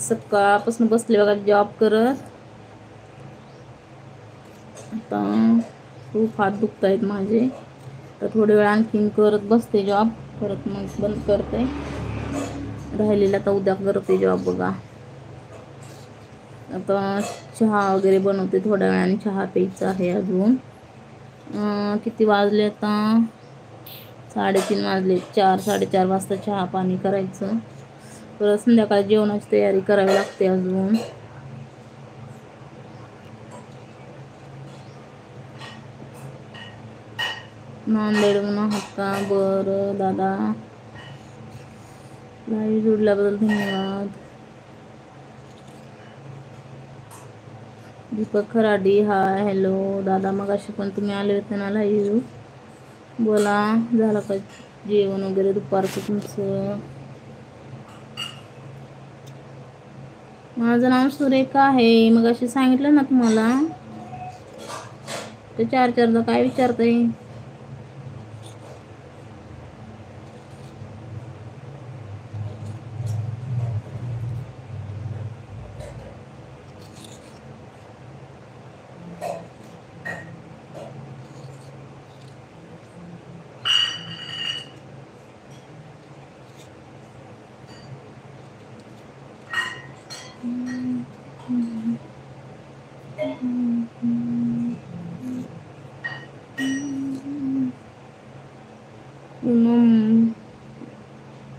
सकाळपासून बसले बघा जॉब करत. आता खूप हात दुखत आहेत माझे, तर थोडे वेळ आणखीन करत बसते जॉब, परत मग बंद करते. राहिलेला तर उद्या करते जॉब बघा. आता चहा वगैरे बनवते, थोड्या वेळाने चहा प्यायचा आहे अजून. किती वाजले आता? 3:30 वाजले. 4-4:30 वाजता चहा पाणी करायचं. परत संध्याकाळी जेवणाची तयारी करावी लागते अजून. नांदेडहून आहात का? बरं दादा, लाईव्ह जोडल्याबद्दल धन्यवाद. दीपक खराडी, हाय, हॅलो दादा. मगाशी पण तुम्ही आले होते ना लाईव्ह. बोला, झालं का जेवण वगैरे दुपारचं तुमचं? माझं नाव सुरेखा आहे, मगाशी सांगितलं ना तुम्हाला. ते 4-4दा काय विचारताय?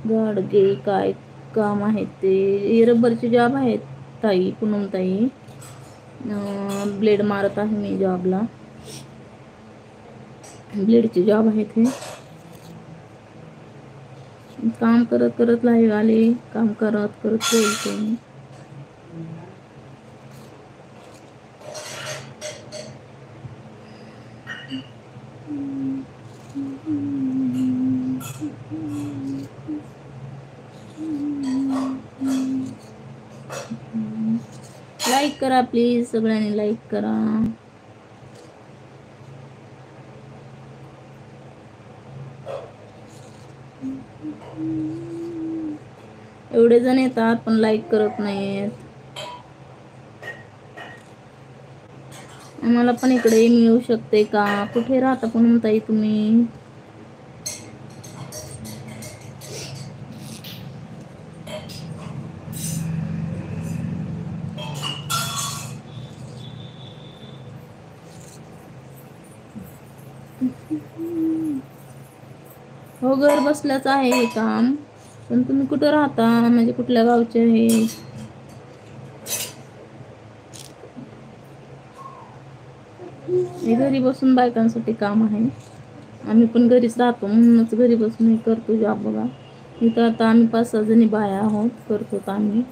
गाडगे, काय काम आहे ते? रबरचे जॉब आहेत ताई, पूनम ताई. ब्लेड मारत आहे मी जॉबला, ब्लेडचे जॉब आहेत हे. काम करत करत लाईव्ह आले, काम करत करत बोलते मी. लाईक करा प्लीज, सगळ्यांनी लाईक करा. एवढे जण येतात पण लाईक करत नाहीत. आम्हाला पण इकडे मिळू शकते का? कुठे राहता पूनम ताई तुम्ही? हो, घर बसल्याच आहे हे काम, पण तुम्ही कुठं राहता, म्हणजे कुठल्या गावचे आहे? हे घरी बसून बायकांसाठी काम आहे. आम्ही पण घरीच राहतो, म्हणूनच घरी बसून हे करतो जॉब बघा. इथं आता आम्ही 5-6 जणी बाया आहोत, करतो आम्ही.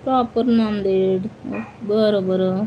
प्रॉपर नांदेड. बरं बरं.